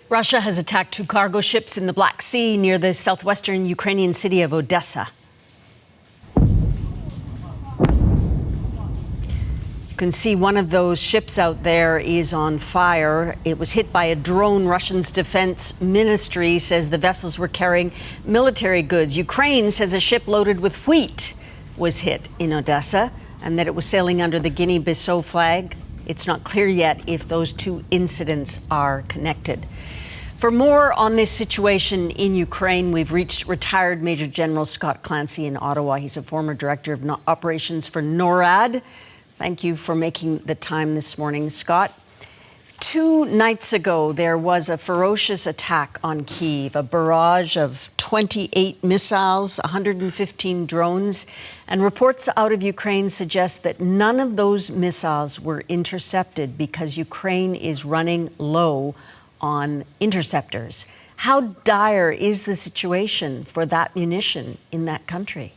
Russia has attacked 2 cargo ships in the Black Sea near the southwestern Ukrainian city of Odesa. You can see one of those ships out there is on fire. It was hit by a drone. Russia's defense ministry says the vessels were carrying military goods. Ukraine says a ship loaded with wheat was hit in Odesa and that it was sailing under the Guinea-Bissau flag. It's not clear yet if those 2 incidents are connected. For more on this situation in Ukraine, we've reached retired Major General Scott Clancy in Ottawa. He's a former director of operations for NORAD. Thank you for making the time this morning, Scott. 2 nights ago, there was a ferocious attack on Kyiv, a barrage of 28 missiles, 115 drones, and reports out of Ukraine suggest that none of those missiles were intercepted because Ukraine is running low on interceptors. How dire is the situation for that munition in that country?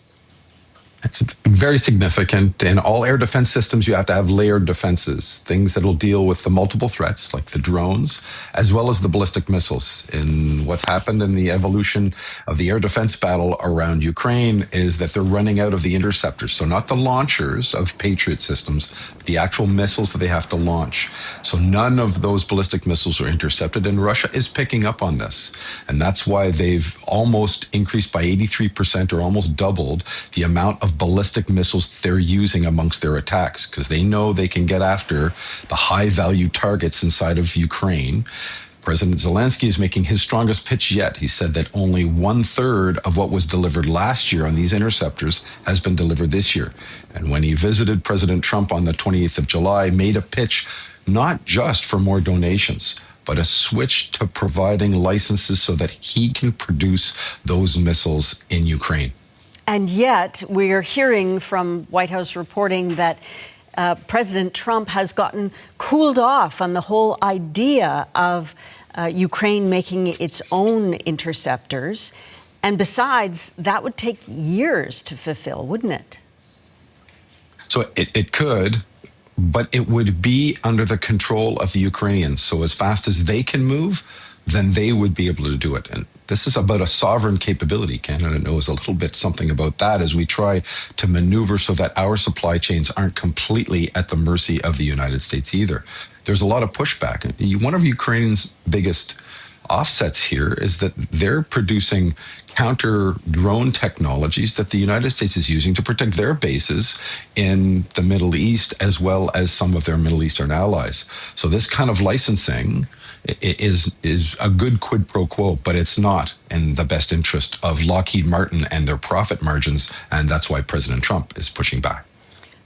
It's very significant. In all air defense systems, you have to have layered defenses, things that will deal with the multiple threats, like the drones, as well as the ballistic missiles. In what's happened in the evolution of the air defense battle around Ukraine is that they're running out of the interceptors. So not the launchers of Patriot systems, but the actual missiles that they have to launch. So none of those ballistic missiles are intercepted, and Russia is picking up on this. And that's why they've almost increased by 83% or almost doubled the amount of ballistic missiles they're using amongst their attacks, because they know they can get after the high-value targets inside of Ukraine. President Zelensky is making his strongest pitch yet. He said that only 1/3 of what was delivered last year on these interceptors has been delivered this year. And when he visited President Trump on the 28th of July, made a pitch not just for more donations, but a switch to providing licenses so that he can produce those missiles in Ukraine. And yet, we're hearing from White House reporting that President Trump has gotten cooled off on the whole idea of Ukraine making its own interceptors. And besides, that would take years to fulfill, wouldn't it? So it could, but it would be under the control of the Ukrainians. So as fast as they can move, then they would be able to do it. And this is about a sovereign capability. Canada knows a little bit something about that as we try to maneuver so that our supply chains aren't completely at the mercy of the United States either. There's a lot of pushback. One of Ukraine's biggest offsets here is that they're producing counter drone technologies that the United States is using to protect their bases in the Middle East, as well as some of their Middle Eastern allies. So this kind of licensing is a good quid pro quo, but it's not in the best interest of Lockheed Martin and their profit margins, and that's why President Trump is pushing back.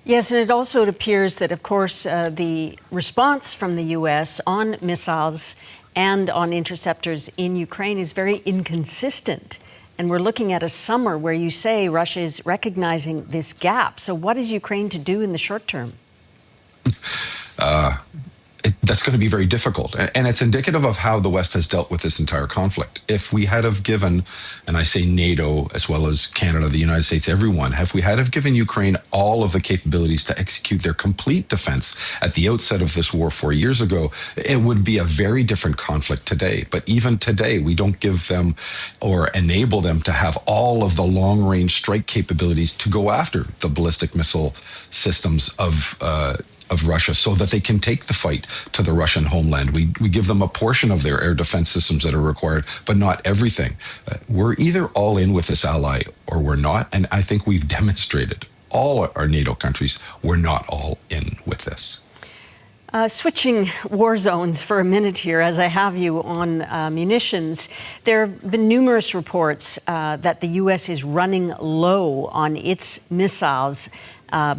Yes, and it also appears that, of course, the response from the U.S. on missiles and on interceptors in Ukraine is very inconsistent. And we're looking at a summer where you say Russia is recognizing this gap. So what is Ukraine to do in the short term? That's going to be very difficult. And it's indicative of how the West has dealt with this entire conflict. If we had have given, and I say NATO as well as Canada, the United States, everyone, if we had have given Ukraine all of the capabilities to execute their complete defense at the outset of this war 4 years ago, it would be a very different conflict today. But even today, we don't give them or enable them to have all of the long-range strike capabilities to go after the ballistic missile systems of Russia so that they can take the fight to the Russian homeland. We give them a portion of their air defense systems that are required, but not everything. We're either all in with this ally or we're not, and I think we've demonstrated, all our NATO countries, we're not all in with this. Switching war zones for a minute here, as I have you on munitions, there have been numerous reports that the U.S. is running low on its missiles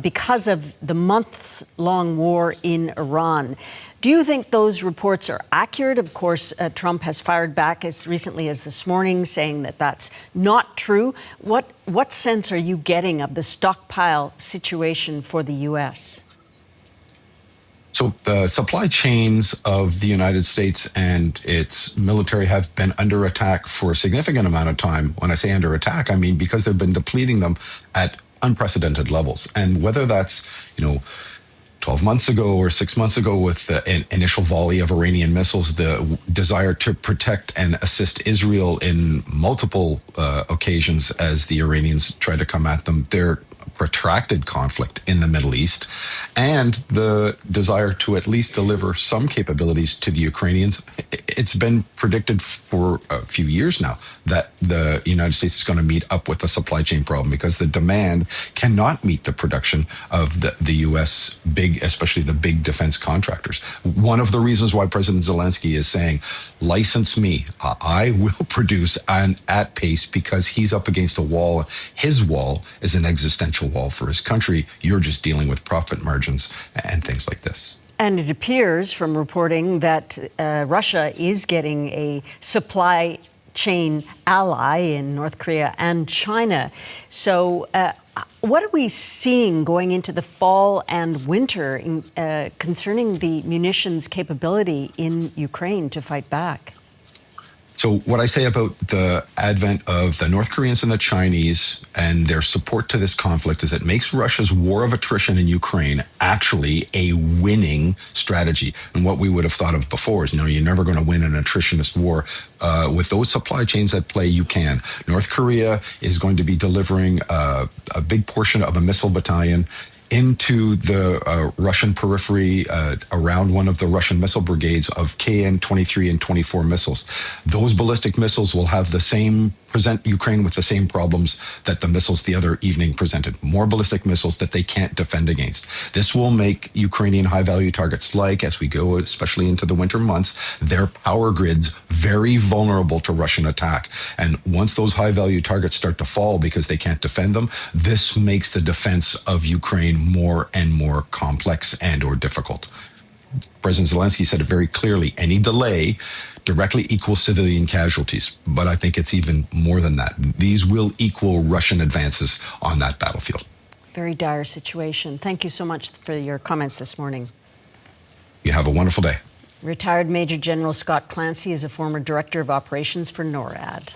because of the months-long war in Iran. Do you think those reports are accurate? Of course, Trump has fired back as recently as this morning, saying that that's not true. What sense are you getting of the stockpile situation for the U.S.? So the supply chains of the United States and its military have been under attack for a significant amount of time. When I say under attack, I mean because they've been depleting them at unprecedented levels. And whether that's, 12 months ago or 6 months ago with the initial volley of Iranian missiles, the desire to protect and assist Israel in multiple occasions as the Iranians try to come at them, their protracted conflict in the Middle East, and the desire to at least deliver some capabilities to the Ukrainians. It's been predicted for a few years now that the United States is going to meet up with a supply chain problem because the demand cannot meet the production of the U.S. especially the big defense contractors. One of the reasons why President Zelensky is saying, license me, I will produce at pace, because he's up against a wall. His wall is an existential wall for his country. You're just dealing with profit margins and things like this. And it appears from reporting that Russia is getting a supply chain ally in North Korea and China. So what are we seeing going into the fall and winter concerning the munitions capability in Ukraine to fight back? So what I say about the advent of the North Koreans and the Chinese and their support to this conflict is it makes Russia's war of attrition in Ukraine actually a winning strategy. And what we would have thought of before is, you're never going to win an attritionist war. With those supply chains at play, you can. North Korea is going to be delivering a big portion of a missile battalion into the Russian periphery around one of the Russian missile brigades of KN-23 and 24 missiles. Those ballistic missiles will have present Ukraine with the same problems that the missiles the other evening presented. More ballistic missiles that they can't defend against. This will make Ukrainian high-value targets, like, as we go especially into the winter months, their power grids very vulnerable to Russian attack. And once those high-value targets start to fall because they can't defend them, this makes the defense of Ukraine more and more complex and or difficult. President Zelensky said it very clearly, any delay directly equals civilian casualties. But I think it's even more than that. These will equal Russian advances on that battlefield. Very dire situation. Thank you so much for your comments this morning. You have a wonderful day. Retired Major General Scott Clancy is a former Director of Operations for NORAD.